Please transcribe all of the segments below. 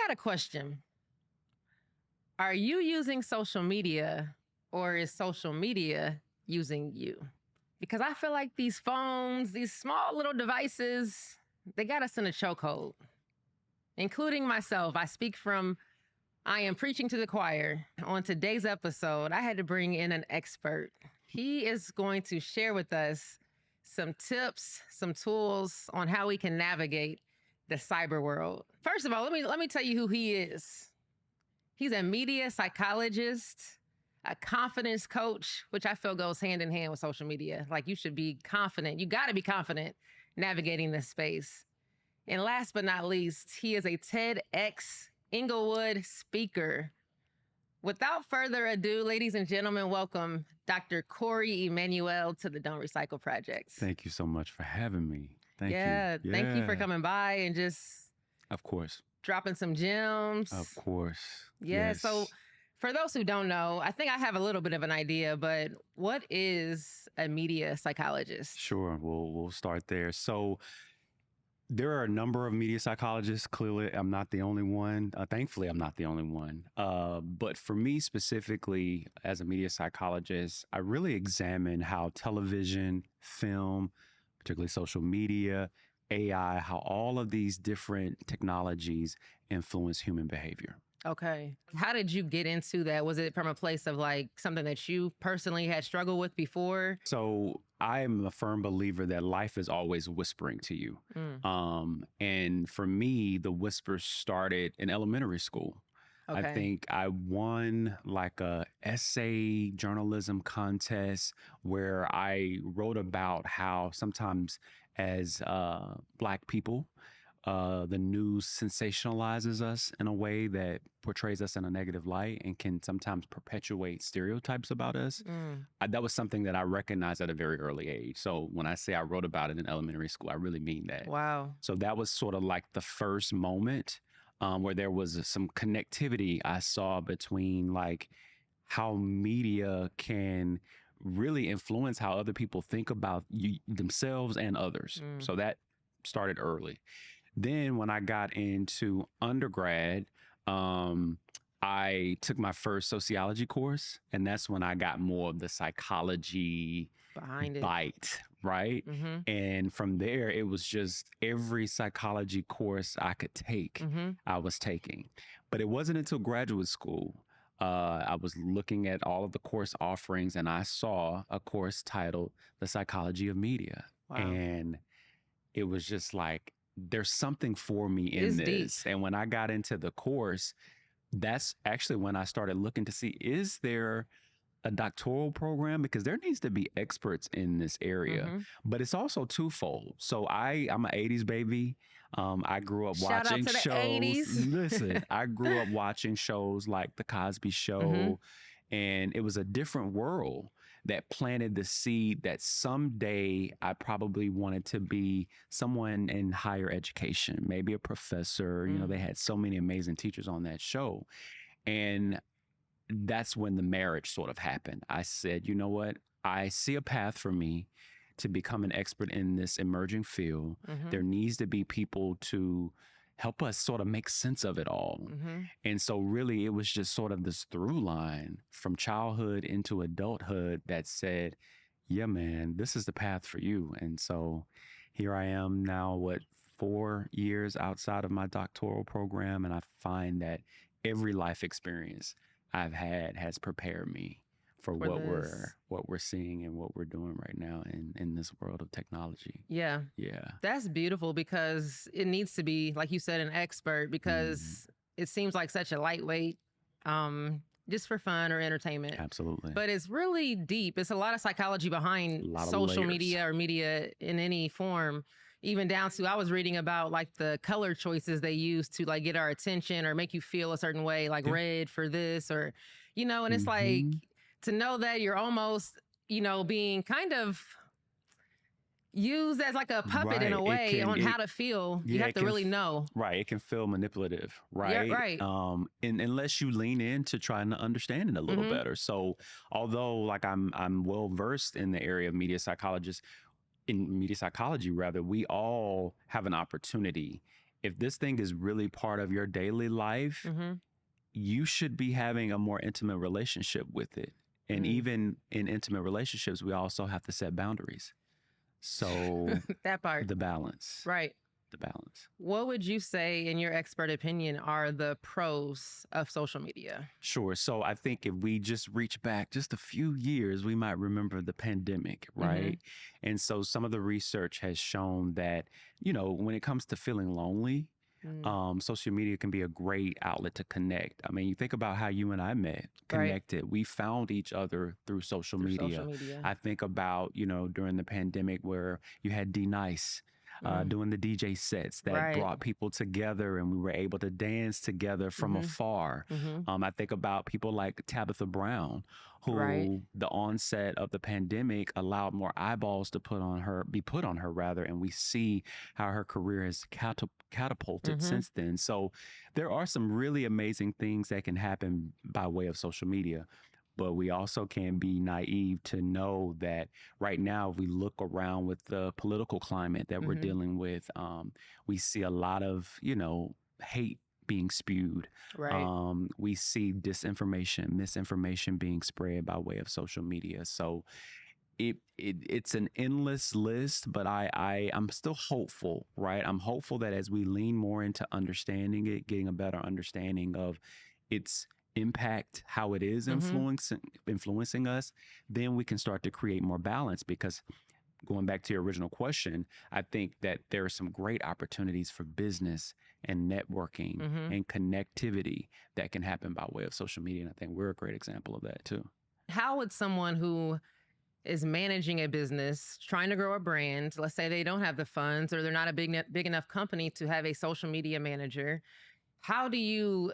got a question. Are you using social media or is social media using you? Because I feel like these phones, these small little devices, they got us in a chokehold, including myself. I am preaching to the choir. On today's episode, I had to bring in an expert. He is going to share with us some tips, some tools on how we can navigate the cyber world. First of all, let me tell you who he is. He's a media psychologist, a confidence coach, which I feel goes hand in hand with social media. Like, you should be confident. You got to be confident navigating this space. And last but not least, he is a Tedx Inglewood speaker. Without further ado, ladies and gentlemen, welcome Dr. Corey Emanuel to the Don't Recycle Project. Thank you so much for having me. Thank you. Thank you for coming by and just... Of course. Dropping some gems. Of course. Yeah, Yes. So for those who don't know, I think I have a little bit of an idea, but what is a media psychologist? Sure, we'll start there. So there are a number of media psychologists. Clearly, I'm not the only one. Thankfully, I'm not the only one. But for me specifically, as a media psychologist, I really examine how television, film, particularly social media, AI, how all of these different technologies influence human behavior. Okay. How did you get into that? Was it from a place of like something that you personally had struggled with before? So I am a firm believer that life is always whispering to you. And for me, the whisper started in elementary school. Okay. I think I won like a essay journalism contest where I wrote about how sometimes as Black people, the news sensationalizes us in a way that portrays us in a negative light and can sometimes perpetuate stereotypes about us. That was something that I recognized at a very early age. So when I say I wrote about it in elementary school, I really mean that. Wow. So that was sort of like the first moment where there was some connectivity I saw between like how media can really influence how other people think about themselves and others. So that started early. Then when I got into undergrad, I took my first sociology course, and that's when I got more of the psychology Behind it. bite, right? And from there, it was just every psychology course I could take, I was taking. But it wasn't until graduate school, I was looking at all of the course offerings, and I saw a course titled The Psychology of Media. Wow. And it was just like, there's something for me in this. Deep. And when I got into the course, that's actually when I started looking to see, is there a doctoral program? Because there needs to be experts in this area. But it's also twofold. So I'm an 80s baby. I grew up Shout watching out to the shows. 80s. Listen, I grew up watching shows like The Cosby Show. And it was a different world that planted the seed that someday I probably wanted to be someone in higher education, maybe a professor. You know, they had so many amazing teachers on that show. And that's when the marriage sort of happened. I said, you know what? I see a path for me to become an expert in this emerging field. There needs to be people to help us sort of make sense of it all. And so really it was just sort of this through line from childhood into adulthood that said, yeah, man, this is the path for you. And so here I am now, 4 years outside of my doctoral program. And I find that every life experience I've had has prepared me for what we're seeing and what we're doing right now in this world of technology. Yeah. That's beautiful because it needs to be, like you said, an expert because it seems like such a lightweight, just for fun or entertainment. Absolutely. But it's really deep. It's a lot of psychology behind social media or media in any form. Even down to, I was reading about like the color choices they use to like get our attention or make you feel a certain way, like red for this or, you know, and it's like to know that you're almost, you know, being kind of used as like a puppet in a way on how to feel. You have to really know. Right. It can feel manipulative. Right. Yeah, right. And unless you lean into trying to understand it a little better. So although like I'm well versed in the area of in media psychology rather, we all have an opportunity if this thing is really part of your daily life, you should be having a more intimate relationship with it. And even in intimate relationships, we also have to set boundaries. So that part. the balance. Right. The balance. What would you say, in your expert opinion, are the pros of social media? Sure. So I think if we just reach back just a few years, we might remember the pandemic, right? And so some of the research has shown that, when it comes to feeling lonely, social media can be a great outlet to connect. I mean, you think about how you and I met, connected. We found each other through social media. I think about, during the pandemic where you had D Nice doing the DJ sets that brought people together, and we were able to dance together from afar. I think about people like Tabitha Brown, who the onset of the pandemic allowed more eyeballs to be put on her rather, and we see how her career has catapulted since then. So there are some really amazing things that can happen by way of social media. But we also can't be naive to know that right now, if we look around with the political climate that we're dealing with, we see a lot of, hate being spewed. We see disinformation, misinformation being spread by way of social media. So it's an endless list, but I'm still hopeful, right? I'm hopeful that as we lean more into understanding it, getting a better understanding of its impact, how it is influencing us, then we can start to create more balance. Because going back to your original question, I think that there are some great opportunities for business and networking and connectivity that can happen by way of social media. And I think we're a great example of that too. How would someone who is managing a business, trying to grow a brand, let's say they don't have the funds or they're not a big enough company to have a social media manager, how do you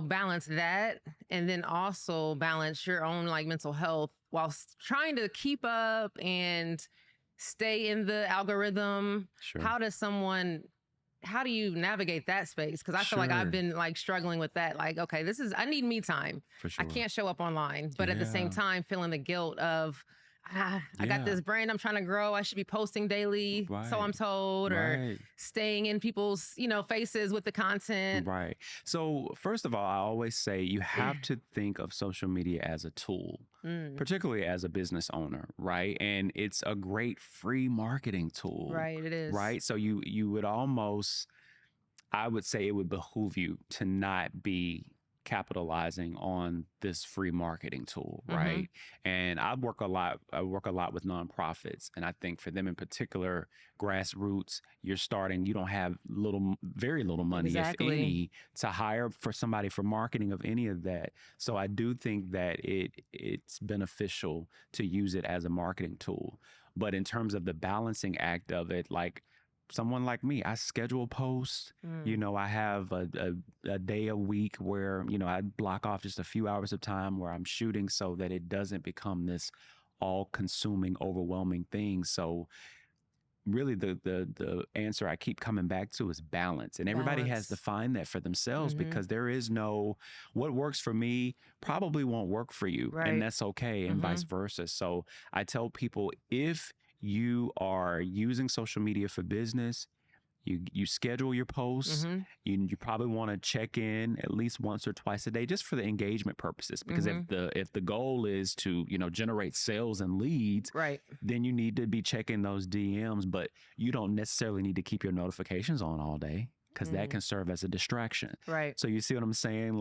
balance that and then also balance your own mental health while trying to keep up and stay in the algorithm? Sure. How do you navigate that space? Because I feel like I've been struggling with that. Okay, I need me time. For sure. I can't show up online, but at the same time, feeling the guilt of, I got this brand I'm trying to grow. I should be posting daily, so I'm told, or staying in people's, faces with the content. Right. So first of all, I always say you have to think of social media as a tool, particularly as a business owner, right? And it's a great free marketing tool. Right, it is. Right. So you would almost, I would say it would behoove you to not be capitalizing on this free marketing tool, right? And I work a lot with nonprofits, and I think for them in particular, grassroots, you don't have very little money, if any, to hire for somebody for marketing of any of that. So I do think that it's beneficial to use it as a marketing tool. But in terms of the balancing act of it, someone like me, I schedule posts. I have a day a week where, I block off just a few hours of time where I'm shooting so that it doesn't become this all-consuming, overwhelming thing. So really the answer I keep coming back to is balance. And everybody has to find that for themselves, because there is what works for me probably won't work for you. And that's okay, and vice versa. So I tell people, if you are using social media for business, you schedule your posts. You probably want to check in at least once or twice a day, just for the engagement purposes. Because if the goal is to generate sales and leads, then you need to be checking those DMs. But you don't necessarily need to keep your notifications on all day, because that can serve as a distraction. So you see what I'm saying?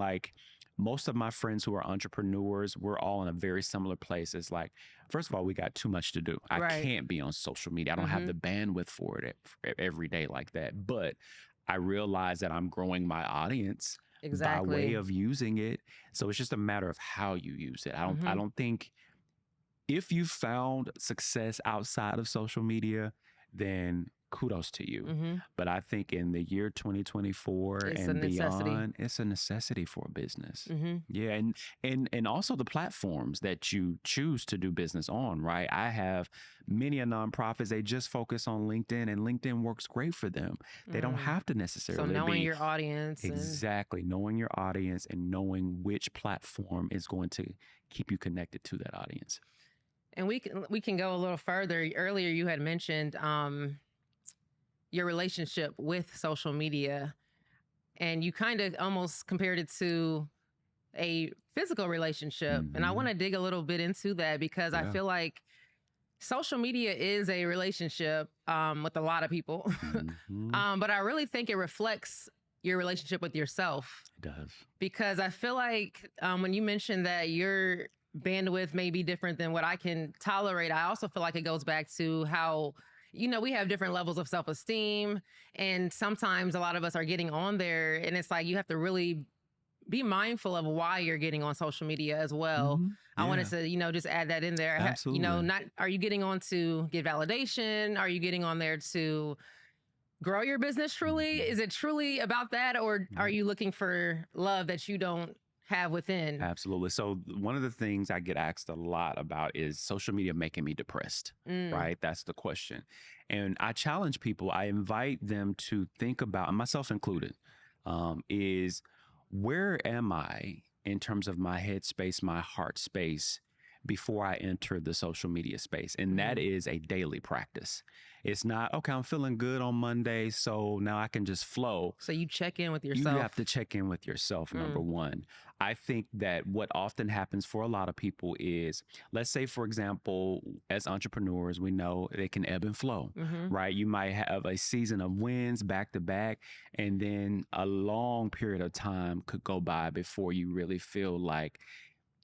Most of my friends who are entrepreneurs, we're all in a very similar place. It's first of all, we got too much to do. I can't be on social media. I don't have the bandwidth for it every day like that. But I realize that I'm growing my audience by way of using it. So it's just a matter of how you use it. I don't think, if you found success outside of social media, then kudos to you. But I think in the year 2024 and beyond, it's a necessity for a business. Yeah. And also the platforms that you choose to do business on, right? I have many nonprofits, they just focus on LinkedIn, and LinkedIn works great for them. They don't have to necessarily knowing your audience. Exactly. Knowing your audience and knowing which platform is going to keep you connected to that audience. And we can go a little further. Earlier you had mentioned your relationship with social media, and you kind of almost compared it to a physical relationship. And I want to dig a little bit into that because I feel like social media is a relationship with a lot of people. But I really think it reflects your relationship with yourself. It does. Because I feel like when you mentioned that your bandwidth may be different than what I can tolerate, I also feel like it goes back to how, we have different levels of self-esteem. And sometimes a lot of us are getting on there, and it's like you have to really be mindful of why you're getting on social media as well. I wanted to, just add that in there. Absolutely. Not, are you getting on to get validation? Are you getting on there to grow your business truly? Is it truly about that? Or are you looking for love that you don't have within? Absolutely. So one of the things I get asked a lot about is social media making me depressed, right? That's the question. And I challenge people, I invite them to think about, and myself included, is where am I in terms of my head space, my heart space before I enter the social media space? And that is a daily practice. It's not, okay, I'm feeling good on Monday, so now I can just flow. So you check in with yourself. You have to check in with yourself, number one. I think that what often happens for a lot of people is, let's say, for example, as entrepreneurs, we know they can ebb and flow, right? You might have a season of wins back to back, and then a long period of time could go by before you really feel like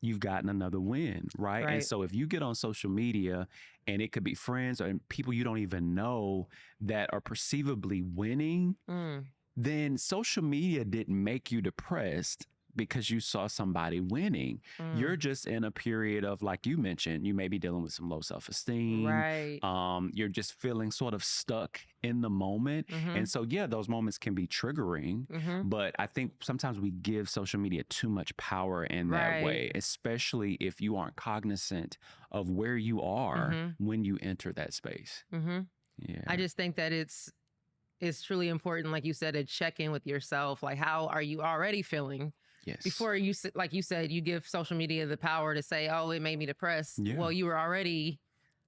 you've gotten another win, right? And so if you get on social media, and it could be friends or people you don't even know that are perceivably winning, then social media didn't make you depressed because you saw somebody winning. You're just in a period of, like you mentioned, you may be dealing with some low self-esteem. Right. You're just feeling sort of stuck in the moment. And so, yeah, those moments can be triggering, but I think sometimes we give social media too much power in that way, especially if you aren't cognizant of where you are when you enter that space. Yeah. I just think that it's truly important, like you said, to check in with yourself. Like, how are you already feeling? Yes. Before you, like you said, you give social media the power to say, oh, it made me depressed. Yeah. Well, you were already,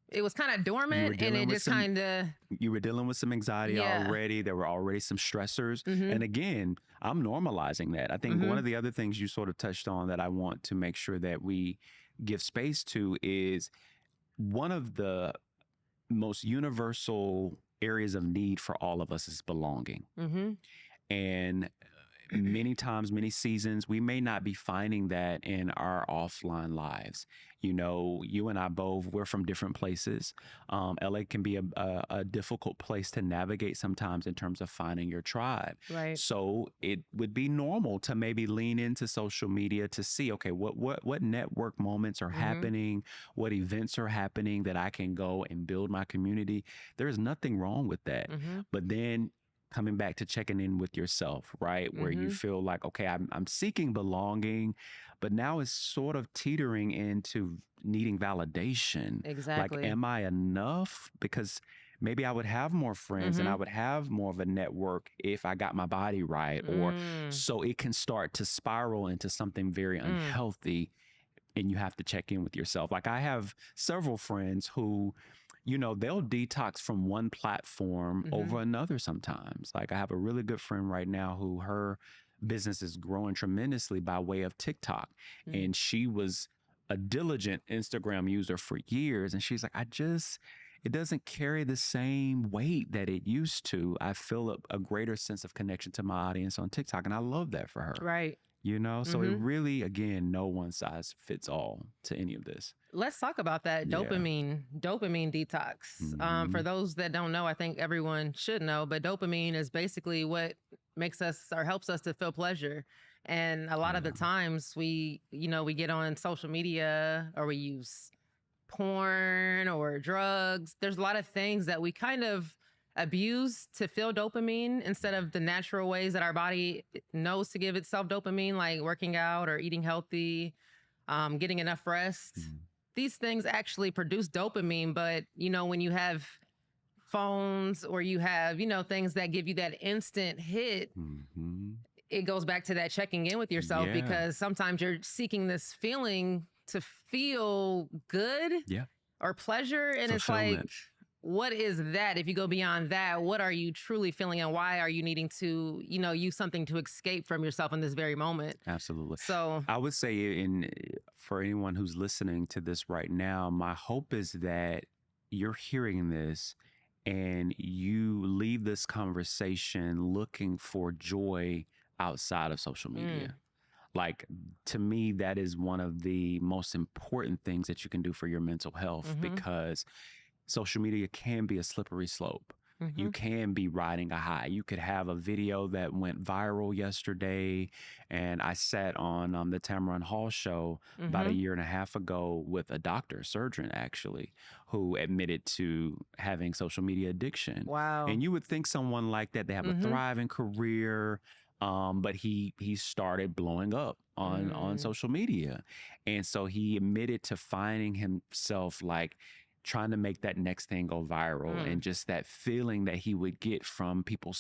it was kind of dormant, and it just kind of. You were dealing with some anxiety already. There were already some stressors. And again, I'm normalizing that. I think one of the other things you sort of touched on that I want to make sure that we give space to is one of the most universal areas of need for all of us is belonging. And many times, many seasons, we may not be finding that in our offline lives. You and I both, we're from different places. LA can be a difficult place to navigate sometimes in terms of finding your tribe. Right. So it would be normal to maybe lean into social media to see, okay, what network moments are happening, what events are happening that I can go and build my community. There's nothing wrong with that. But then coming back to checking in with yourself, right? Where you feel like, okay, I'm seeking belonging, but now it's sort of teetering into needing validation. Exactly. Like, am I enough? Because maybe I would have more friends and I would have more of a network if I got my body right. Or so it can start to spiral into something very unhealthy, and you have to check in with yourself. Like, I have several friends who, they'll detox from one platform over another sometimes. Like, I have a really good friend right now who her business is growing tremendously by way of TikTok. And she was a diligent Instagram user for years. And she's like, it doesn't carry the same weight that it used to. I feel a greater sense of connection to my audience on TikTok. And I love that for her. Right. So it really, again, no one size fits all to any of this. Let's talk about that dopamine detox. For those that don't know, I think everyone should know, but dopamine is basically what makes us or helps us to feel pleasure. And a lot of the times we get on social media or we use porn or drugs. There's a lot of things that we kind of abuse to feel dopamine instead of the natural ways that our body knows to give itself dopamine, like working out or eating healthy, getting enough rest. These things actually produce dopamine, but when you have phones or you have, things that give you that instant hit, it goes back to that checking in with yourself because sometimes you're seeking this feeling to feel good or pleasure. And it's like, what is that? If you go beyond that, what are you truly feeling, and why are you needing to, use something to escape from yourself in this very moment? Absolutely. So I would say for anyone who's listening to this right now, my hope is that you're hearing this and you leave this conversation looking for joy outside of social media. Like, to me, that is one of the most important things that you can do for your mental health, because social media can be a slippery slope. You can be riding a high. You could have a video that went viral yesterday. And I sat on the Tamron Hall show about a year and a half ago with a doctor, surgeon actually, who admitted to having social media addiction. Wow. And you would think someone like that, they have a thriving career, but he started blowing up on social media. And so he admitted to finding himself like trying to make that next thing go viral, and just that feeling that he would get from people,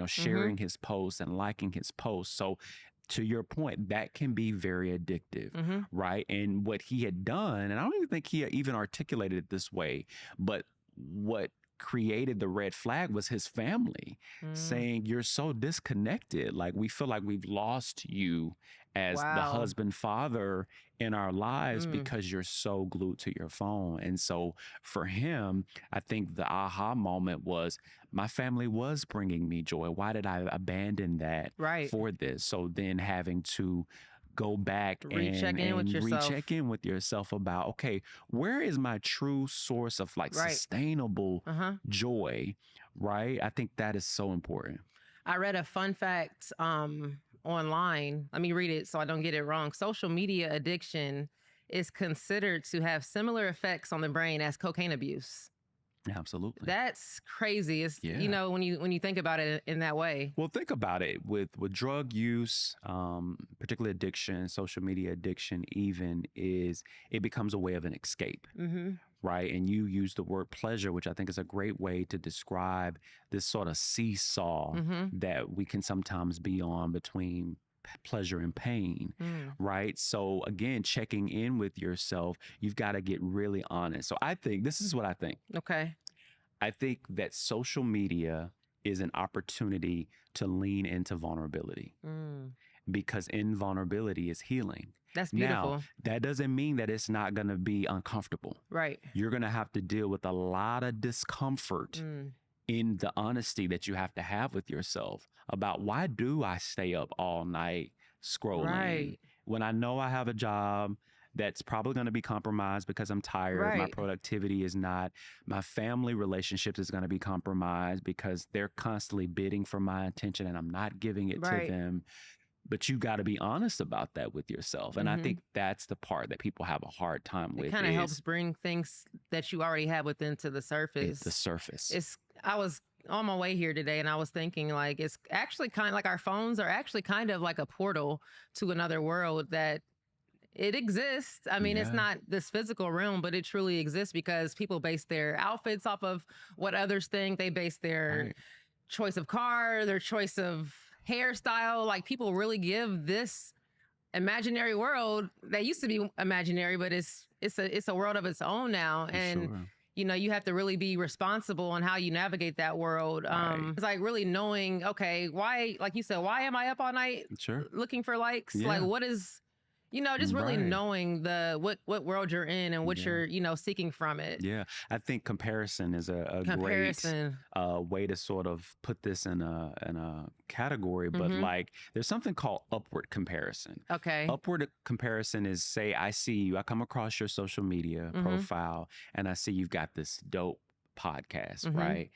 sharing his posts and liking his posts. So to your point, that can be very addictive, right? And what he had done, and I don't even think he even articulated it this way, but what created the red flag was his family saying, you're so disconnected. Like, we feel like we've lost you as the husband, father in our lives because you're so glued to your phone. And so for him, I think the aha moment was, my family was bringing me joy. Why did I abandon that for this? So then having to go back and recheck in with yourself about, okay, where is my true source of like sustainable joy, right? I think that is so important. I read a fun fact online. Let me read it so I don't get it wrong. Social media addiction is considered to have similar effects on the brain as cocaine abuse. Absolutely. That's crazy. It's, when you think about it in that way. Well, think about it with drug use, particularly addiction, social media addiction, even it becomes a way of an escape. Right. And you use the word pleasure, which I think is a great way to describe this sort of seesaw that we can sometimes be on between pleasure and pain. Right. So again, checking in with yourself, you've got to get really honest. So I think this is what I think. Okay. I think that social media is an opportunity to lean into vulnerability, because in vulnerability is healing. That's beautiful. Now, that doesn't mean that it's not going to be uncomfortable. Right. You're going to have to deal with a lot of discomfort in the honesty that you have to have with yourself about, why do I stay up all night scrolling when I know I have a job that's probably going to be compromised because I'm tired. My productivity is not. My family relationships is going to be compromised because they're constantly bidding for my attention and I'm not giving it to them. But you got to be honest about that with yourself. And I think that's the part that people have a hard time with. It kind of helps bring things that you already have within to the surface. I was on my way here today and I was thinking, like, it's actually kind of like our phones are actually kind of like a portal to another world that it exists. I mean, it's not this physical realm, but it truly exists because people base their outfits off of what others think. They base their choice of car, their choice of hairstyle. Like, people really give this imaginary world that used to be imaginary, but it's a world of its own now. And you have to really be responsible on how you navigate that world. It's like really knowing, okay, why, like you said, why am I up all night looking for likes? Like, what is, just really knowing what world you're in and what you're, seeking from it. Yeah. I think comparison is a great way to sort of put this in a category, but like there's something called upward comparison. Okay. Upward comparison is, say, I come across your social media profile and I see you've got this dope podcast, right?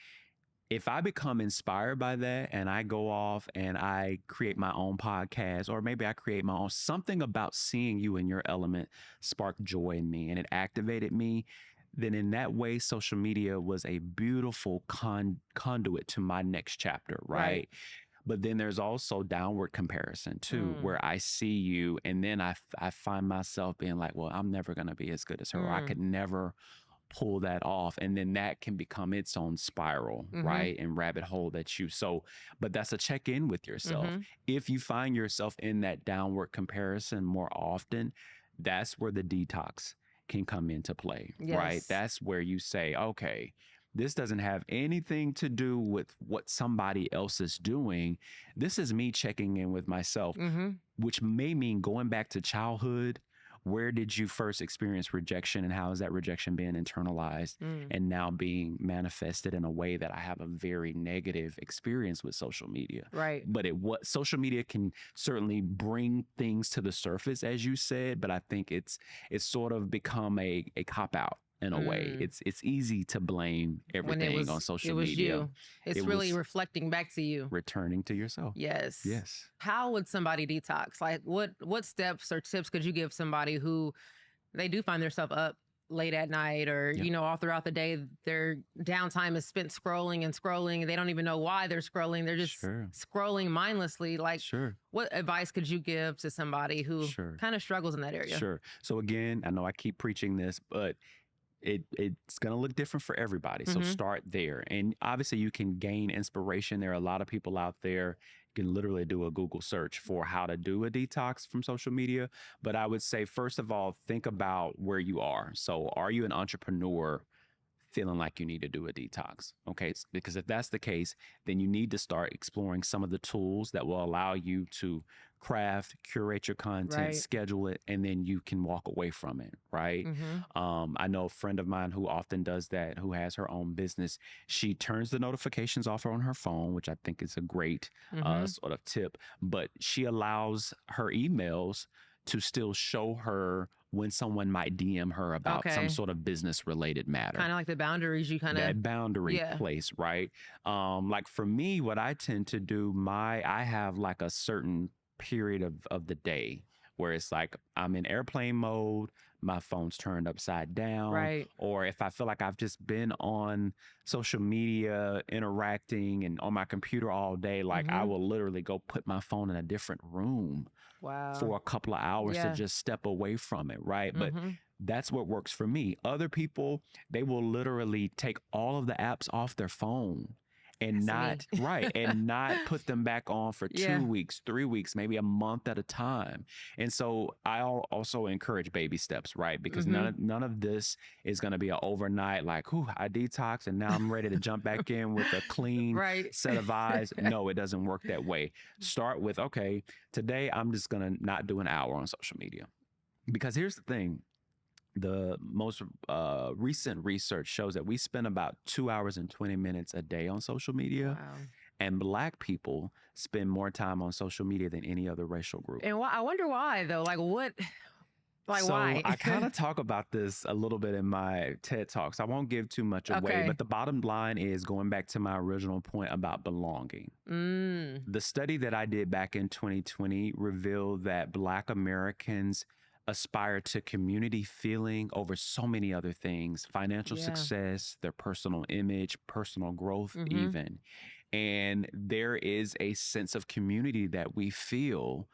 If I become inspired by that and I go off and I create my own podcast, or maybe I create my own, something about seeing you in your element sparked joy in me and it activated me, then in that way, social media was a beautiful conduit to my next chapter, right? But then there's also downward comparison too, where I see you and then I find myself being like, well, I'm never going to be as good as her. Or I could never pull that off. And then that can become its own spiral, right? And rabbit hole but that's a check in with yourself. If you find yourself in that downward comparison more often, that's where the detox can come into play, right? That's where you say, okay, This doesn't have anything to do with what somebody else is doing. This is me checking in with myself, Mm-hmm. which may mean going back to childhood. Where did you first experience rejection, and how is that rejection being internalized Mm. and now being manifested in a way that I have a very negative experience with social media? Right. But what social media can certainly bring things to the surface, as you said, but I think it's sort of become a cop out in a way. Mm. It's easy to blame When everything on it social was media. you. It's It really was reflecting back to you. returning to yourself. Yes. Yes. How would somebody detox? Like what steps or tips could you give somebody who they do find themselves up late at night, or Yeah. all throughout the day their downtime is spent scrolling and scrolling, and they don't even know why they're scrolling. They're just Sure. scrolling mindlessly. Like, Sure. what advice could you give to somebody who Sure. kind of struggles in that area? Sure. So again, I know I keep preaching this, but it's going to look different for everybody. So Mhm. start there. And obviously you can gain inspiration. There are a lot of people out there. You can literally do a Google search for how to do a detox from social media. But I would say, first of all, think about where you are. So are you an entrepreneur feeling like you need to do a detox? Okay. Because if that's the case, then you need to start exploring some of the tools that will allow you to craft, curate your content, Right. schedule it, and then you can walk away from it. Right. Mm-hmm. I know a friend of mine who often does that, who has her own business. She turns the notifications off on her phone, which I think is a great Mm-hmm. sort of tip, but she allows her emails to still show her when someone might DM her about some Okay. sort of business related matter. Kind of like the boundaries you kind of. That boundary Yeah. place, right? Like for me, what I tend to do, I have like a certain period of the day where it's like I'm in airplane mode, my phone's turned upside down, Right. or if I feel like I've just been on social media interacting and on my computer all day, like I Mhm. will literally go put my phone in a different room Wow. for a couple of hours to Yeah. just step away from it, right? But Mm-hmm. that's what works for me. Other people, they will literally take all of the apps off their phone and That's not me. right and not put them back on for Yeah. 2 weeks, 3 weeks, maybe a month at a time. And so I also encourage baby steps, right? Because Mm-hmm. none of this is going to be an overnight like, "Whew, I detox and now I'm ready to jump back in with a clean Right. set of eyes." No, it doesn't work that way. Start with, okay, today I'm just going to not do an hour on social media. Because here's the thing. The most recent research shows that we spend about 2 hours and 20 minutes a day on social media, Wow. and Black people spend more time on social media than any other racial group. And I wonder why though. Like what? Like So why? I kind of talk about this a little bit in my TED Talks. I won't give too much away, Okay. but the bottom line is going back to my original point about belonging. Mm. The study that I did back in 2020 revealed that Black Americans aspire to community feeling over so many other things: financial Yeah. success, their personal image, personal growth, Mhm. even. And there is a sense of community that we feel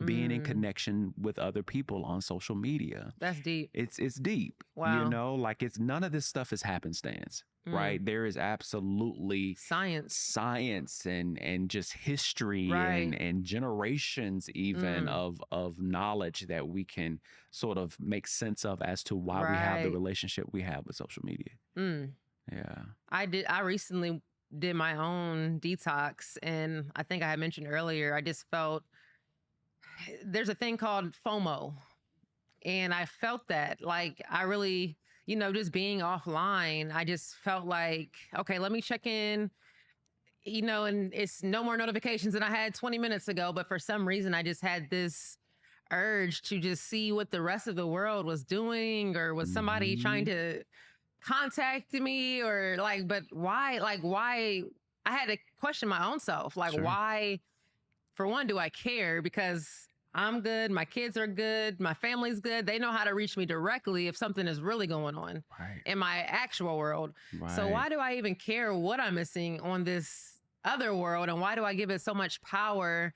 being in Mm. connection with other people on social media. That's deep. It's deep, Wow. like it's none of this stuff is happenstance, Mm. right? There is absolutely Science. science and just history Right. and generations even Mm. of knowledge that we can sort of make sense of as to why we have the Right. relationship we have with social media. Mm. Yeah. I recently did my own detox, and I think I had mentioned earlier, I just felt there's a thing called FOMO. And I felt that, like, I really, just being offline, I just felt like, okay, let me check in, and it's no more notifications than I had 20 minutes ago. But for some reason, I just had this urge to just see what the rest of the world was doing, or was somebody trying Mhm. to contact me, or like, but why? Like, why? I had to question my own self. Like, Sure. why? For one, do I care? Because I'm good, my kids are good, my family's good. They know how to reach me directly if something is really going on Right. in my actual world. So Right. why do I even care what I'm missing on this other world? And why do I give it so much power,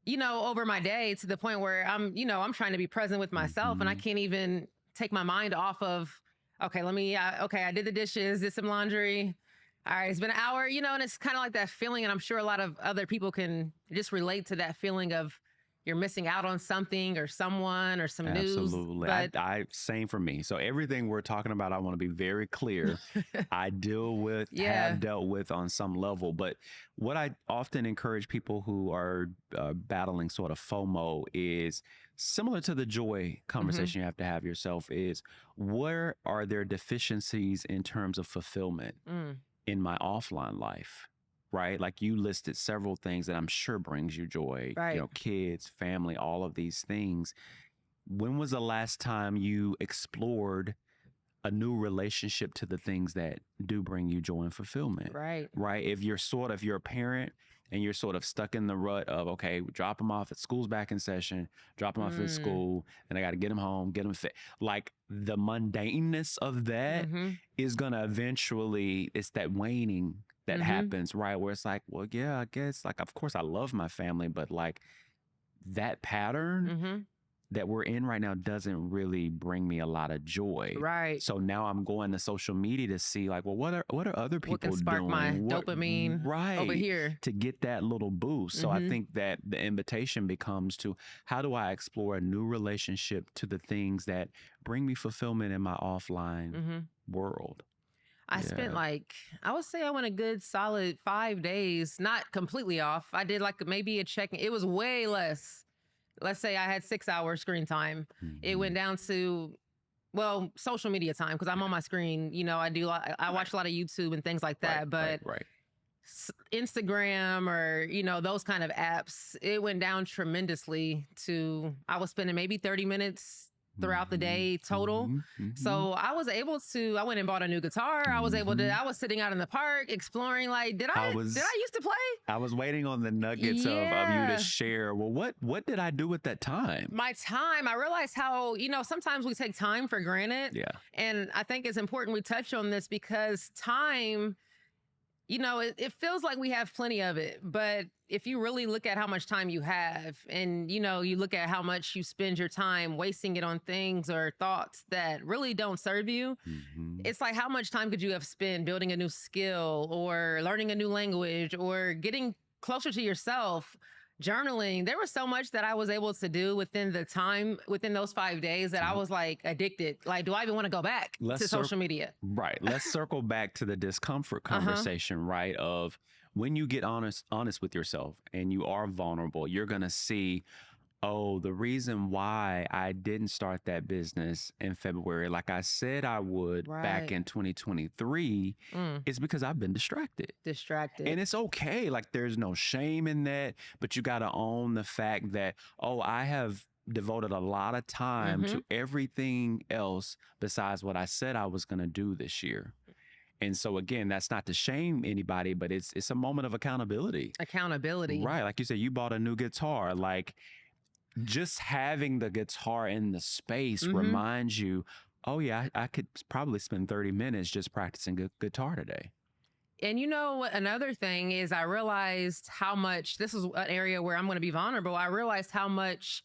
over my day, to the point where I'm trying to be present with myself, and I Mhm. can't even take my mind off of, okay, I did the dishes, did some laundry. All right, it's been an hour, and it's kind of like that feeling. And I'm sure a lot of other people can just relate to that feeling of you're missing out on something or someone or some news. Absolutely. But I same for me. So everything we're talking about, I want to be very clear. I deal with, Yeah. have dealt with on some level. But what I often encourage people who are battling sort of FOMO is similar to the joy conversation you have to have yourself is where are there deficiencies in terms of fulfillment in my offline life? Right? Like you listed several things that I'm sure brings you joy, Right. you know, kids, family, all of these things. When was the last time you explored a new relationship to the things that do bring you joy and fulfillment? Right. Right. If you're a parent and you're sort of stuck in the rut of, okay, drop them off at school's back in session, drop them off at school, and I got to get them home, get them fit. Like the mundaneness of that is going to eventually, it's that waning that happens, right? Where it's like, well, yeah, I guess like, of course I love my family, but like that pattern that we're in right now doesn't really bring me a lot of joy. Right. So now I'm going to social media to see like, well, what are other people what can spark doing? my dopamine over here to get that little boost. So I think that the invitation becomes to how do I explore a new relationship to the things that bring me fulfillment in my offline world? I spent like, I would say I went a good solid 5 days, not completely off. I did like maybe a check. It was way less. Let's say I had 6 hours screen time. It went down to, well, social media time because I'm on my screen. You know, I watch a lot of YouTube and things like that. But Instagram or, you know, those kind of apps, it went down tremendously to, I was spending maybe 30 minutes throughout the day total. So I was able to, I went and bought a new guitar. I was able to, I was sitting out in the park exploring like, did I used to play? I was waiting on the nuggets of you to share. Well, what did I do with that time? My time, I realized how, you know, sometimes we take time for granted. Yeah. And I think it's important we touch on this because time, you know, it feels like we have plenty of it, but if you really look at how much time you have and, you know, you look at how much you spend your time wasting it on things or thoughts that really don't serve you, it's like how much time could you have spent building a new skill or learning a new language or getting closer to yourself, journaling. There was so much that I was able to do within those 5 days that I was like addicted. Like, do I even want to go back to social media? Right. Let's circle back to the discomfort conversation, right? Of when you get honest with yourself and you are vulnerable, you're going to see, oh, the reason why I didn't start that business in February, like I said I would back in 2023, is because I've been distracted. And it's okay. Like there's no shame in that, but you got to own the fact that, oh, I have devoted a lot of time to everything else besides what I said I was going to do this year. And so again, that's not to shame anybody, but it's a moment of accountability. Right. Like you said, you bought a new guitar. Like just having the guitar in the space reminds you, oh yeah, I could probably spend 30 minutes just practicing guitar today. And you know, another thing is I realized how much, this is an area where I'm going to be vulnerable. I realized how much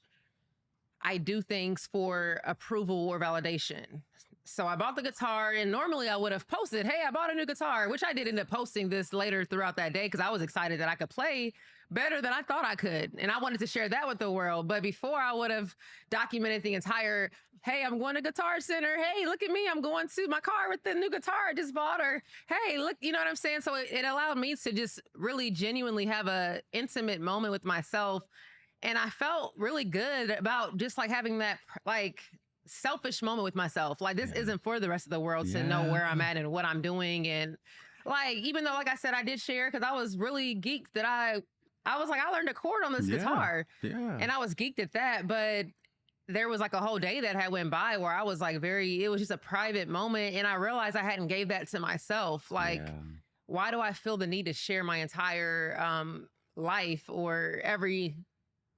I do things for approval or validation. So I bought the guitar and normally I would have posted, hey, I bought a new guitar, which I did end up posting this later throughout that day because I was excited that I could play better than I thought I could. And I wanted to share that with the world. But before I would have documented the entire, hey, I'm going to Guitar Center. Hey, look at me. I'm going to my car with the new guitar I just bought. Or, hey, look, you know what I'm saying? So it allowed me to just really genuinely have a intimate moment with myself. And I felt really good about just like having that like selfish moment with myself. Like this isn't for the rest of the world to know where I'm at and what I'm doing. And like, even though, like I said, I did share because I was really geeked that I was like, I learned a chord on this guitar and I was geeked at that. But there was like a whole day that had went by where I was like it was just a private moment. And I realized I hadn't gave that to myself. Like, why do I feel the need to share my entire life or every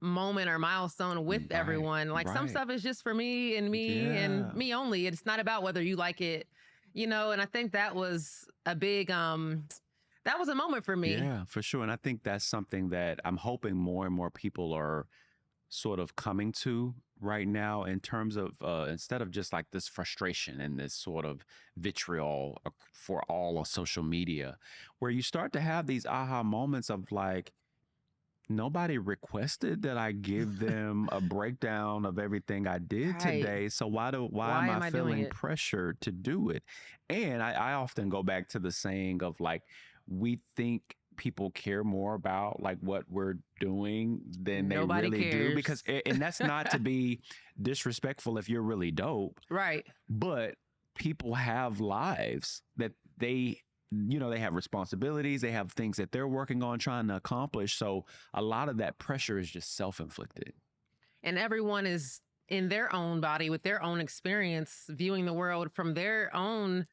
moment or milestone with everyone? Like some stuff is just for me and me only. It's not about whether you like it, you know. And I think that was a big that was a moment for me. Yeah, for sure. And I think that's something that I'm hoping more and more people are sort of coming to right now in terms of instead of just like this frustration and this sort of vitriol for all of social media, where you start to have these aha moments of like, nobody requested that I give them a breakdown of everything I did Right. today. So why Why am am I I doing feeling it? pressure to do it? And I often go back to the saying of like, we think people care more about like what we're doing than they Nobody really do, because cares. and that's not to be disrespectful if you're really dope, Right. but people have lives that they, you know, they have responsibilities, they have things that they're working on trying to accomplish. So a lot of that pressure is just self-inflicted. And everyone is in their own body with their own experience, viewing the world from their own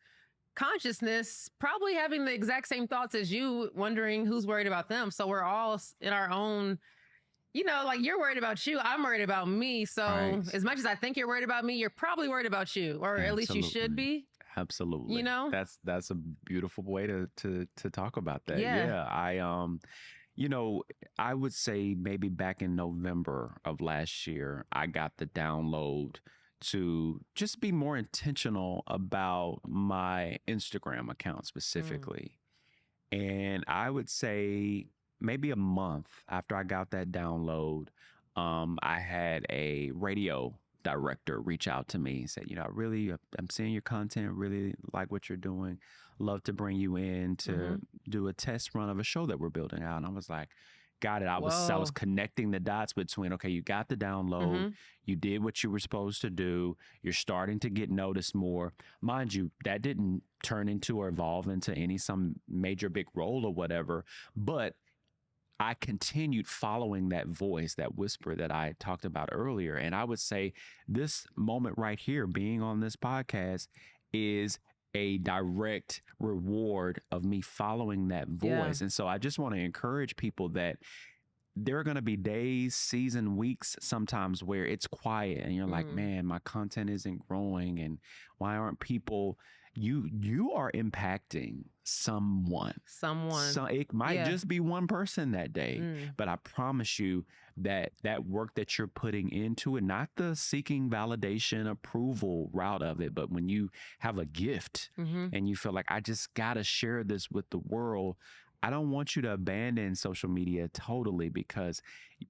consciousness, probably having the exact same thoughts as you, wondering who's worried about them. So we're all in our own, you know, like you're worried about you, I'm worried about me. So Right. as much as I think you're worried about me, you're probably worried about you, or at least you should Absolutely. be. Absolutely. You know? That's a beautiful way to talk about that. Yeah. Yeah. You know, I would say maybe back in November of last year, I got the download to just be more intentional about my Instagram account specifically. And I would say maybe a month after I got that download, I had a radio director reach out to me and said, you know, I'm seeing your content, really like what you're doing. Love to bring you in to do a test run of a show that we're building out. And I was like, got it. I was Whoa. connecting the dots between, okay, you got the download, you did what you were supposed to do, you're starting to get noticed more. Mind you, that didn't turn into or evolve into some major big role or whatever, but I continued following that voice, that whisper that I talked about earlier. And I would say this moment right here, being on this podcast, is a direct reward of me following that voice. Yeah. And so I just want to encourage people that there are going to be days, season, weeks, sometimes where it's quiet and you're like, man, my content isn't growing. And why aren't people, you are impacting someone. So it might just be one person that day, but I promise you that that work that you're putting into it, not the seeking validation, approval route of it, but when you have a gift and you feel like, I just got to share this with the world, I don't want you to abandon social media totally, because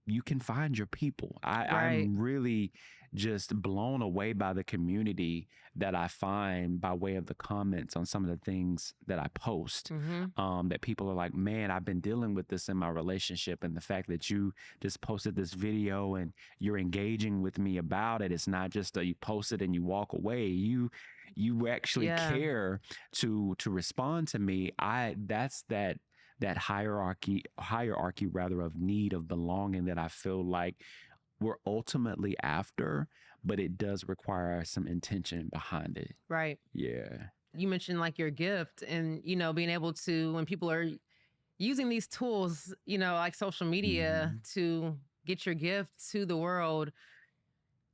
you can find your people. I'm really just blown away by the community that I find by way of the comments on some of the things that I post. That people are like, man, I've been dealing with this in my relationship. And the fact that you just posted this video and you're engaging with me about it, it's not just you post it and you walk away. You actually care to respond to me. That's that hierarchy rather of need of belonging that I feel like we're ultimately after, but it does require some intention behind it. Right. Yeah. You mentioned like your gift, and, you know, being able to, when people are using these tools, you know, like social media to get your gift to the world,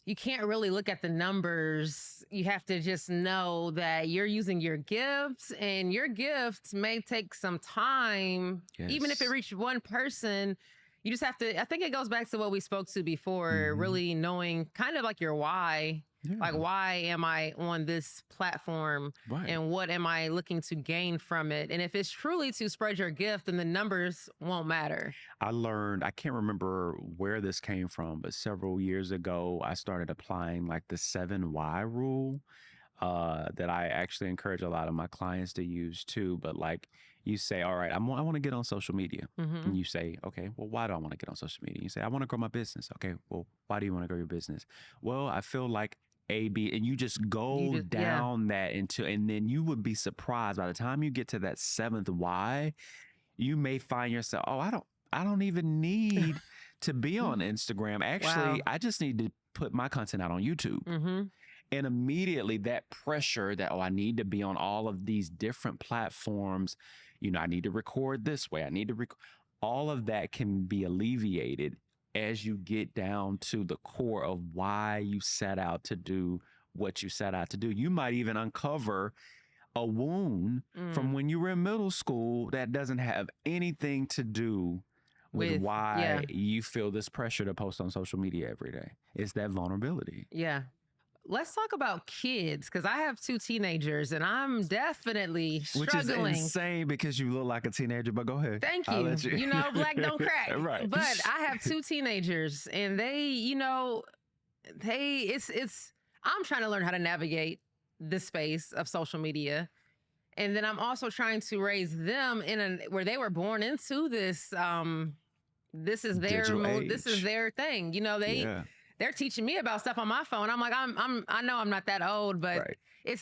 you can't really look at the numbers. You have to just know that you're using your gifts, and your gifts may take some time. Even if it reached one person, you just have to, I think it goes back to what we spoke to before, really knowing kind of like your why. Like, why am I on this platform? And what am I looking to gain from it? And if it's truly to spread your gift, then the numbers won't matter. I learned, I can't remember where this came from, but several years ago, I started applying like the 7 why rule that I actually encourage a lot of my clients to use too. But like, you say, all right, I want to get on social media. And you say, okay, well, why do I want to get on social media? You say, I want to grow my business. Okay, well, why do you want to grow your business? Well, I feel like A, B, and you just go down that into, and then you would be surprised by the time you get to that 7th why, you may find yourself, oh, I don't even need to be on Instagram. Actually, I just need to put my content out on YouTube. And immediately that pressure that, oh, I need to be on all of these different platforms. You know, I need to record this way. I need to all of that can be alleviated as you get down to the core of why you set out to do what you set out to do. You might even uncover a wound from when you were in middle school that doesn't have anything to do with why you feel this pressure to post on social media every day. It's that vulnerability. Yeah. let's talk about kids, because I have 2 teenagers and I'm definitely Which is struggling. insane because you look like a teenager, but go ahead. Thank I'll you. let you. You know, black don't crack. Right. But I have 2 teenagers and they, you know, I'm trying to learn how to navigate this space of social media. And then I'm also trying to raise them where they were born into this. This is Digital this is age. their thing. You know, Yeah. they're teaching me about stuff on my phone. I'm like, I know I'm not that old, but Right.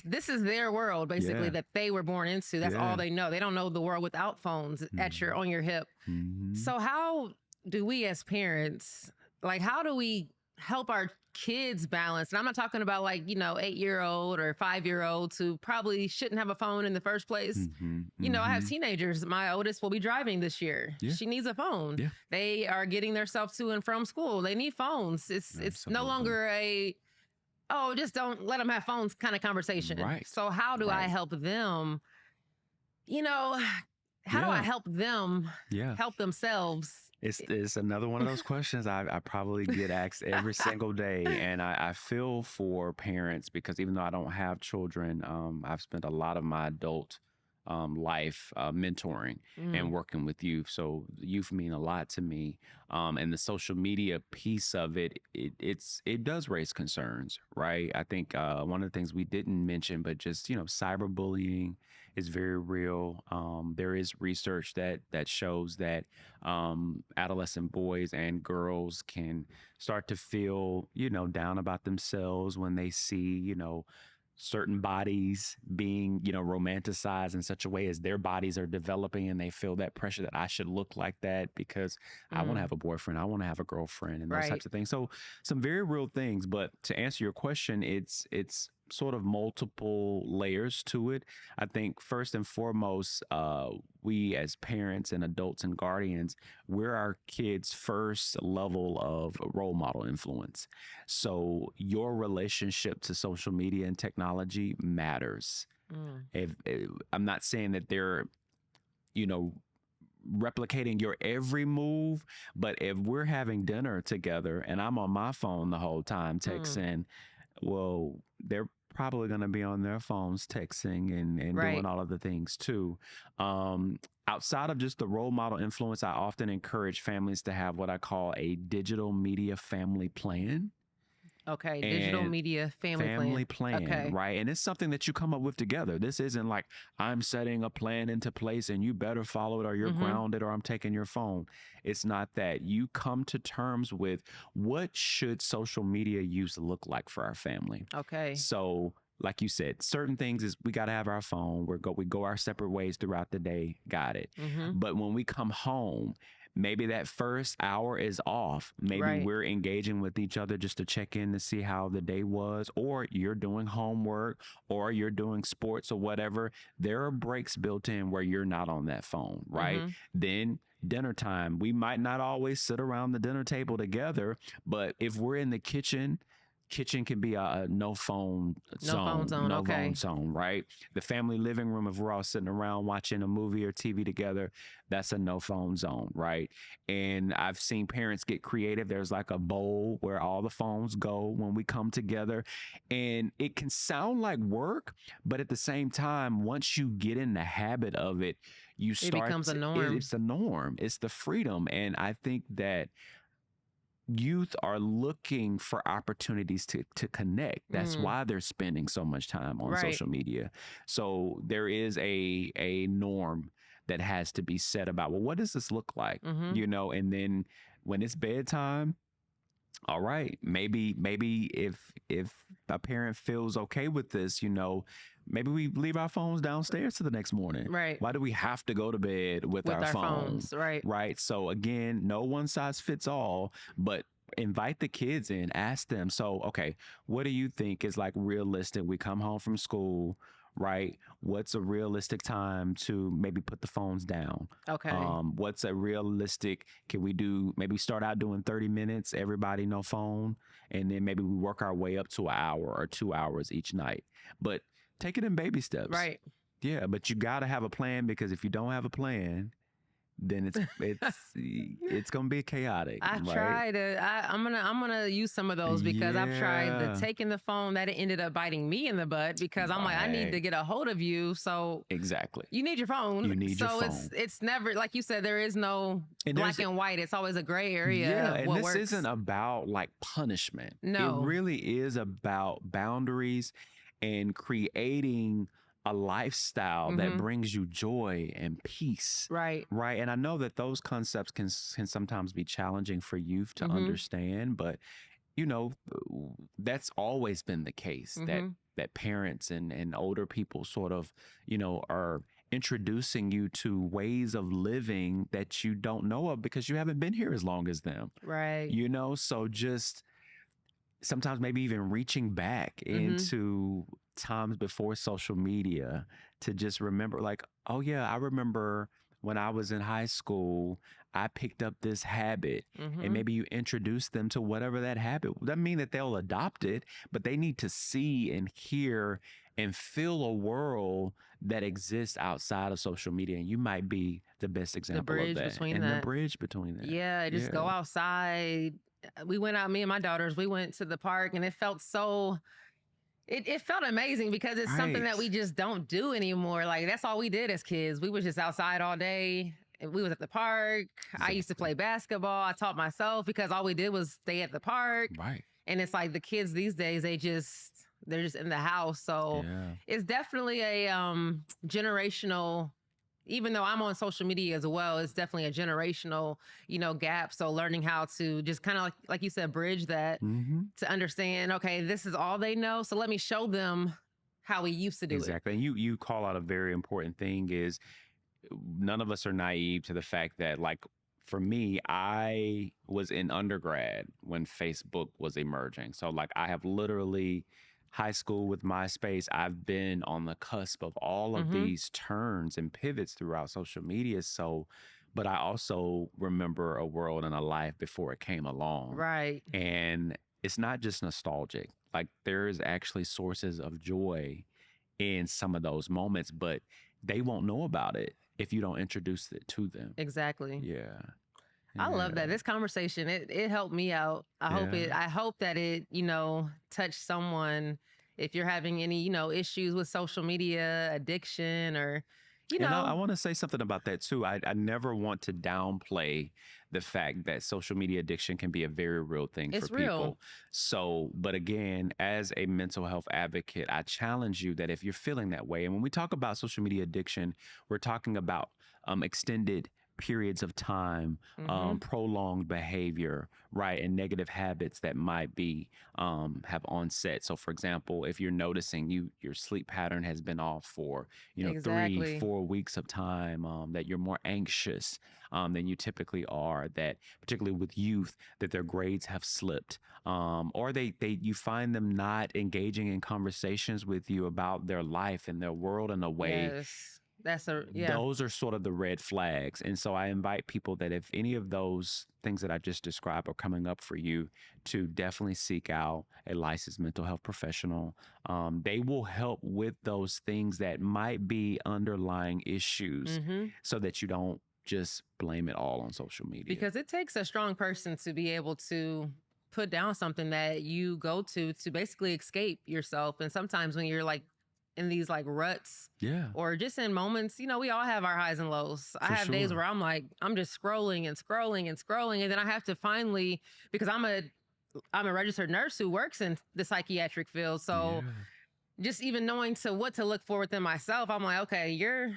this is their world basically Yeah. that they were born into. That's Yeah. all they know. They don't know the world without phones on your hip. Mhm. So how do we as parents, like, how do we help our kids balance? And I'm not talking about, like, you know, 8-year-old or 5-year-olds who probably shouldn't have a phone in the first place. Mhm. You know, I have Mhm. teenagers. My oldest will be driving this year. Yeah. She needs a phone. Yeah. They are getting themselves to and from school. They need phones. It's no Absolutely. longer just don't let them have phones kind of conversation. Right. So how do I Right. help them? You know, how do I Yeah. help them Yeah. help themselves? It's another one of those questions I probably get asked every single day. And I feel for parents because even though I don't have children, I've spent a lot of my adult life mentoring and working with youth. So youth mean a lot to me. And the social media piece of it does raise concerns, right? I think one of the things we didn't mention, but just, cyberbullying is very real. There is research that shows that adolescent boys and girls can start to feel, down about themselves when they see, certain bodies being, romanticized in such a way as their bodies are developing and they feel that pressure that I should look like that because I want to have a boyfriend, I want to have a girlfriend and those Right. types of things. So some very real things, but to answer your question, it's sort of multiple layers to it. I think first and foremost, we as parents and adults and guardians, we're our kids' first level of role model influence. So your relationship to social media and technology matters. If I'm not saying that they're, replicating your every move, but if we're having dinner together and I'm on my phone the whole time texting, well, they're probably going to be on their phones texting and Right. doing all of the things too. Outside of just the role model influence, I often encourage families to have what I call a digital media family plan. Okay, digital And media family plan. Okay. right? And it's something that you come up with together. This isn't like I'm setting a plan into place and you better follow it or you're grounded or I'm taking your phone. It's not that. You come to terms with what should social media use look like for our family. Okay. So like you said, certain things is we got to have our phone. We go our separate ways throughout the day. Got it. But when we come home, maybe that first hour is off. Maybe Right. we're engaging with each other just to check in to see how the day was, or you're doing homework, or you're doing sports or whatever. There are breaks built in where you're not on that phone, right? Then dinner time, we might not always sit around the dinner table together, but if we're in the kitchen can be a no phone zone. No Okay. phone zone, right? The family living room, if we're all sitting around watching a movie or TV together, that's a no phone zone, right? And I've seen parents get creative. There's like a bowl where all the phones go when we come together. And it can sound like work, but at the same time, once you get in the habit of it, It becomes a norm. It's a norm. It's the freedom. And I think that youth are looking for opportunities to connect. That's why they're spending so much time on Right. social media. So there is a norm that has to be set about, well, what does this look like? And then when it's bedtime, all right, maybe if a parent feels okay with this, maybe we leave our phones downstairs to the next morning. Right. Why do we have to go to bed with our phones? Right. Right. So again, no one size fits all, but invite the kids in, ask them. So, okay, what do you think is like realistic? We come home from school, right? What's a realistic time to maybe put the phones down? Okay. What's a realistic, can we do, maybe start out doing 30 minutes, everybody no phone, and then maybe we work our way up to an hour or 2 hours each night. But take it in baby steps. Right. Yeah, but you got to have a plan, because if you don't have a plan, then it's gonna be chaotic, I right? tried to. I'm gonna use some of those because I've tried the Yeah, taking the phone that it ended up biting me in the butt because I'm like I need to right. get a hold of you. So Exactly. you need your phone. You need your So phone. it's never like you said. There is no And black there's and white. It's always a gray area Yeah, of and what this isn't works. about like punishment. It No. really is about boundaries and creating a lifestyle that Mm-hmm. brings you joy and peace, Right. right? And I know that those concepts can sometimes be challenging for youth to Mm-hmm. understand, but you know, that's always been the case that Mm-hmm. parents and older people sort of, are introducing you to ways of living that you don't know of because you haven't been here as long as them. Right. So just sometimes maybe even reaching back Mm-hmm. into times before social media to just remember, like, oh yeah, I remember when I was in high school, I picked up this habit. And Mm-hmm. maybe you introduce them to whatever that habit doesn't mean that they'll adopt it, but they need to see and hear and feel a world that exists outside of social media. And you might be the best The example of bridge that, between and the that. bridge between that. Yeah, just Yeah. go outside. We went out, me and my daughters, we went to the park and it felt so it felt amazing because it's something that we Right. just don't do anymore. Like that's all we did as kids. We was just outside all day. And we was at the park. I used to Exactly. play basketball. I taught myself because all we did was stay at the park. Right. And it's like the kids these days, they're just in the house. So Yeah. it's definitely a generational, even though I'm on social media as well, it's definitely a generational, gap. So learning how to just kind of like you said, bridge that Mm-hmm. to understand, okay, this is all they know. So let me show them how we used to do it. Exactly. And you call out a very important thing is none of us are naive to the fact that, like, for me, I was in undergrad when Facebook was emerging. So like I have literally high school with MySpace. I've been on the cusp of all of Mm-hmm. these turns and pivots throughout social media. So, but I also remember a world and a life before it came along. Right. And it's not just nostalgic. Like there is actually sources of joy in some of those moments, but they won't know about it if you don't introduce it to them. Exactly. Yeah. I love Yeah. that. This conversation, it helped me out. Yeah. I hope that it, touched someone if you're having any, issues with social media addiction or, you And I know, want to say something about that too. I never want to downplay the fact that social media addiction can be a very real thing for it's real. people. So, but again, as a mental health advocate, I challenge you that if you're feeling that way, and when we talk about social media addiction, we're talking about extended periods of time, Mm-hmm. prolonged behavior, right, and negative habits that might be have onset. So, for example, if you're noticing your sleep pattern has been off for 3 Exactly. 4 weeks of time, that you're more anxious than you typically are, that particularly with youth, that their grades have slipped, or they you find them not engaging in conversations with you about their life and their world in a way. Yes. Yeah. Those are sort of the red flags. And so I invite people that if any of those things that I just described are coming up for you, to definitely seek out a licensed mental health professional. They will help with those things that might be underlying issues, Mm-hmm. so that you don't just blame it all on social media. Because it takes a strong person to be able to put down something that you go to basically escape yourself. And sometimes when you're like in these like ruts Yeah, or just in moments, we all have our highs and lows. I for have days sure. where I'm like, I'm just scrolling and scrolling and scrolling. And then I have to finally, because I'm a registered nurse who works in the psychiatric field. So Yeah. just even knowing what to look for within myself, I'm like, okay, you're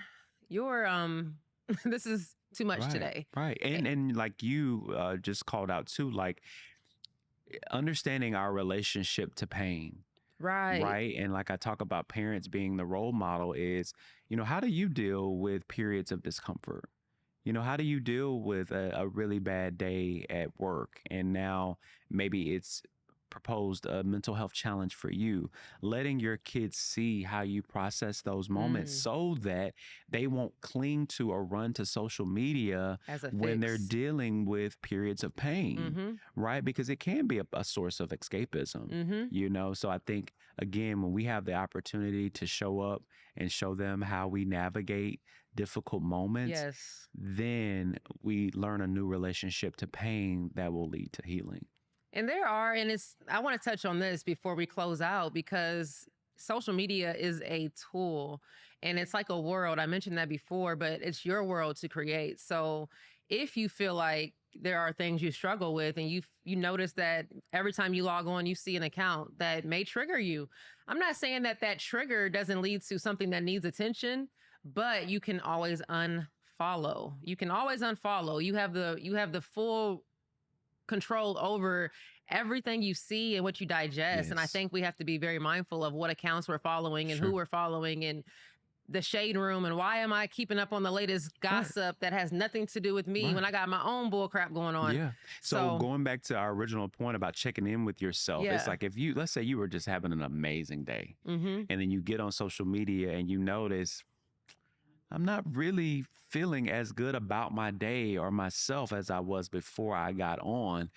this is too much Right. today. Right. And like you just called out too, like understanding our relationship to pain. Right. Right. And like I talk about parents being the role model is, how do you deal with periods of discomfort? How do you deal with a really bad day at work? And now maybe it's proposed a mental health challenge for you, letting your kids see how you process those moments Mm, so that they won't cling to or run to social media as a when they're fix. dealing with periods of pain, Mm-hmm. right? Because it can be a source of escapism, Mm-hmm. So I think again, when we have the opportunity to show up and show them how we navigate difficult moments, Yes. then we learn a new relationship to pain that will lead to healing. And I want to touch on this before we close out, because social media is a tool and it's like a world. I mentioned that before, but it's your world to create. So if you feel like there are things you struggle with and you notice that every time you log on, you see an account that may trigger you. I'm not saying that that trigger doesn't lead to something that needs attention, but you can always unfollow. You can always unfollow. You have the full control over everything you see and what you digest. And I Yes. think we have to be very mindful of what accounts we're following and Sure. who we're following and the shade room and why am I keeping up on the latest gossip that has nothing to do with me Right. when I got my own bull crap going on. Yeah. So going back to our original point about checking in with yourself, it's Yeah. like if you, let's say you were just having an amazing day Mm-hmm. and then you get on social media and you notice, I'm not really feeling as good about my day or myself as I was before I got on.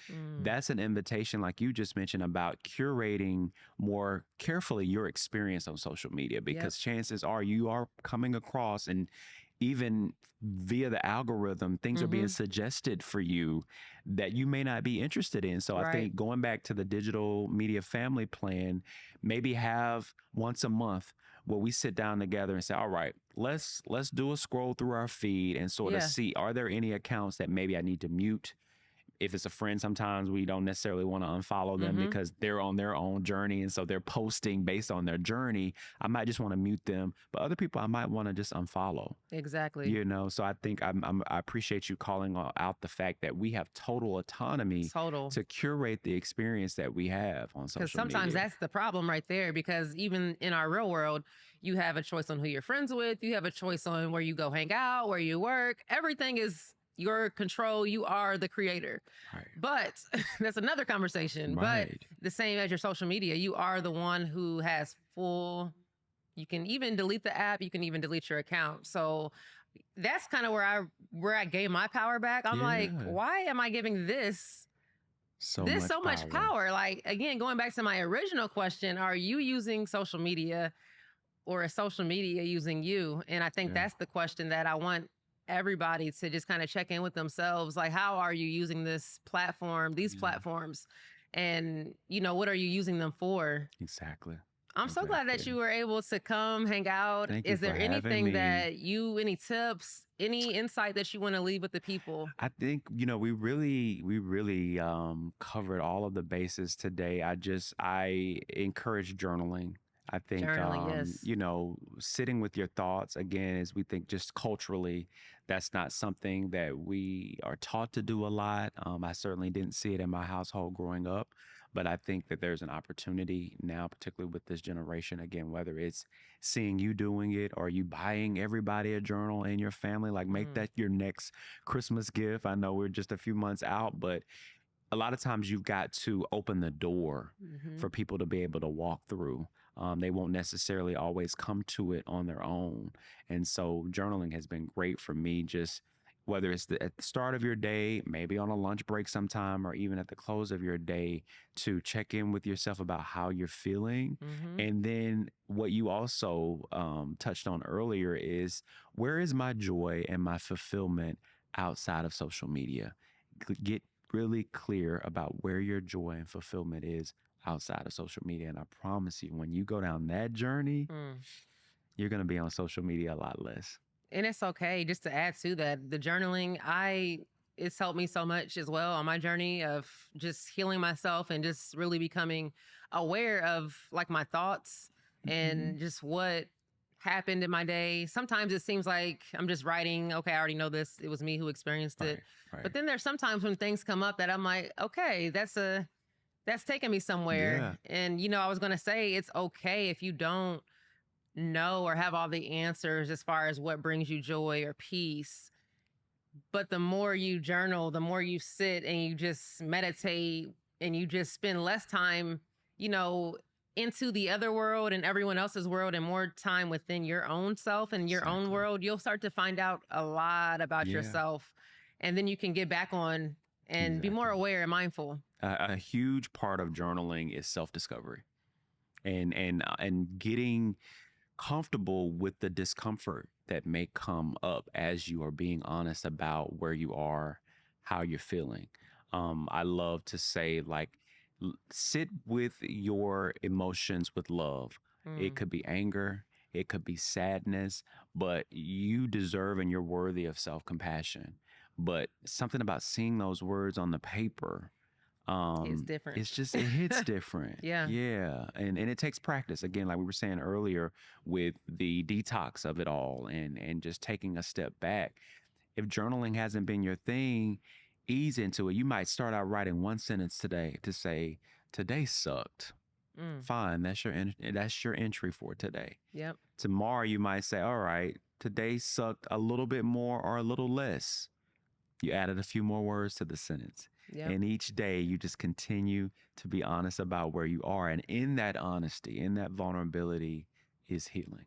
That's an invitation, like you just mentioned, about curating more carefully your experience on social media, because chances are you are coming across, and even via the algorithm, things are being suggested for you that you may not be interested in. So I think going back to the digital media family plan, maybe have once a month where we sit down together and say, all right, let's do a scroll through our feed and sort of see, are there any accounts that maybe I need to mute? If it's a friend, sometimes we don't necessarily want to unfollow them because they're on their own journey. And so they're posting based on their journey. I might just want to mute them, but other people I might want to just unfollow. Exactly. You know, so I think I appreciate you calling out the fact that we have total autonomy to curate the experience that we have on social media. Because sometimes that's the problem right there, because even in our real world, you have a choice on who you're friends with. You have a choice on where you go hang out, where you work. Everything is your control. You are the creator. Right. But that's another conversation. Right. But the same as your social media, you are the one who has you can even delete the app. You can even delete your account. So that's kind of where I gave my power back. I'm like, why am I giving this so much power? Like, again, going back to my original question, are you using social media or is social media using you? And I think that's the question that I want everybody to just kind of check in with themselves. Like, how are you using these platforms? And, what are you using them for? Exactly. I'm so glad that you were able to come hang out. Is there anything any tips, any insight that you want to leave with the people? I think, we really covered all of the bases today. I encourage journaling. I think, sitting with your thoughts, again, as we think just culturally, that's not something that we are taught to do a lot. I certainly didn't see it in my household growing up, but I think that there's an opportunity now, particularly with this generation, again, whether it's seeing you doing it or you buying everybody a journal in your family, like make that your next Christmas gift. I know we're just a few months out, but a lot of times you've got to open the door for people to be able to walk through. They won't necessarily always come to it on their own. And so journaling has been great for me, just whether it's at the start of your day, maybe on a lunch break sometime, or even at the close of your day, to check in with yourself about how you're feeling. And then what you also touched on earlier is, where is my joy and my fulfillment outside of social media? Get really clear about where your joy and fulfillment is outside of social media. And I promise you, when you go down that journey, you're going to be on social media a lot less. And it's okay. Just to add to that, the journaling, it's helped me so much as well on my journey of just healing myself and just really becoming aware of like my thoughts and just what happened in my day. Sometimes it seems like I'm just writing, okay, I already know this. It was me who experienced it. Right. But then there's sometimes when things come up that I'm like, okay, that's taking me somewhere. Yeah. And, I was going to say, it's okay if you don't know or have all the answers as far as what brings you joy or peace. But the more you journal, the more you sit and you just meditate and you just spend less time, into the other world and everyone else's world and more time within your own self and your own world, you'll start to find out a lot about yourself. And then you can get back on and be more aware and mindful. A huge part of journaling is self-discovery. and getting comfortable with the discomfort that may come up as you are being honest about where you are, how you're feeling. I love to say, like, sit with your emotions with love. It Mm. could be anger, it could be sadness, but you deserve and you're worthy of self compassion. But something about seeing those words on the paper, It's different. it's just, it hits different. Yeah. Yeah. And it takes practice. Again, like we were saying earlier, with the detox of it all and just taking a step back. If journaling hasn't been your thing, ease into it. You might start out writing one sentence today to say, today sucked. Mm. Fine. That's your entry for today. Yep. Tomorrow you might say, all right, today sucked a little bit more or a little less. You added a few more words to the sentence. Yep. And each day you just continue to be honest about where you are. And in that honesty, in that vulnerability is healing.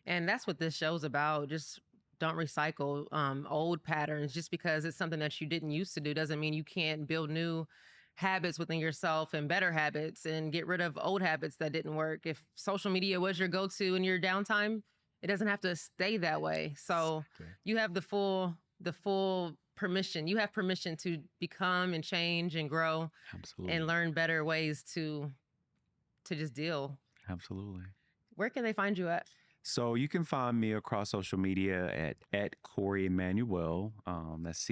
And that's what this show's about. Just don't recycle old patterns. Just because it's something that you didn't used to do doesn't mean you can't build new habits within yourself and better habits and get rid of old habits that didn't work. If social media was your go-to in your downtime, it doesn't have to stay that way. So you have the full permission. You have permission to become and change and grow. Absolutely. And learn better ways to just deal. Absolutely. Where can they find you at? So you can find me across social media at Corey Emanuel. That's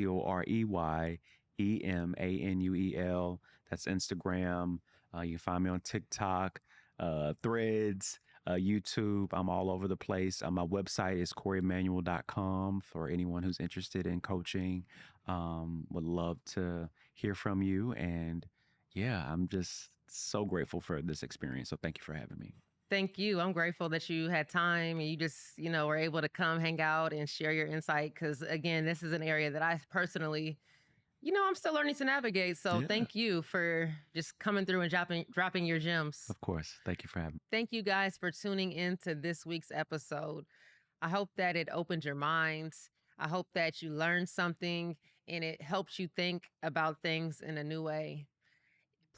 CoreyEmanuel. That's Instagram. You can find me on TikTok, Threads, YouTube. I'm all over the place. My website is CoreyEmanuel.com for anyone who's interested in coaching. Would love to hear from you. And yeah, I'm just so grateful for this experience. So thank you for having me. Thank you. I'm grateful that you had time and you just, were able to come hang out and share your insight. Because again, this is an area that I personally, I'm still learning to navigate. So Thank you for just coming through and dropping your gems. Of course. Thank you for having me. Thank you guys for tuning in to this week's episode. I hope that it opened your minds. I hope that you learned something and it helps you think about things in a new way.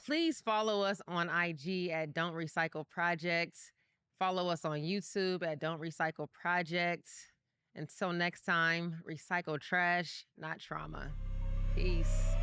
Please follow us on IG at Don't Recycle Projects. Follow us on YouTube at Don't Recycle Projects. Until next time, recycle trash, not trauma. Peace.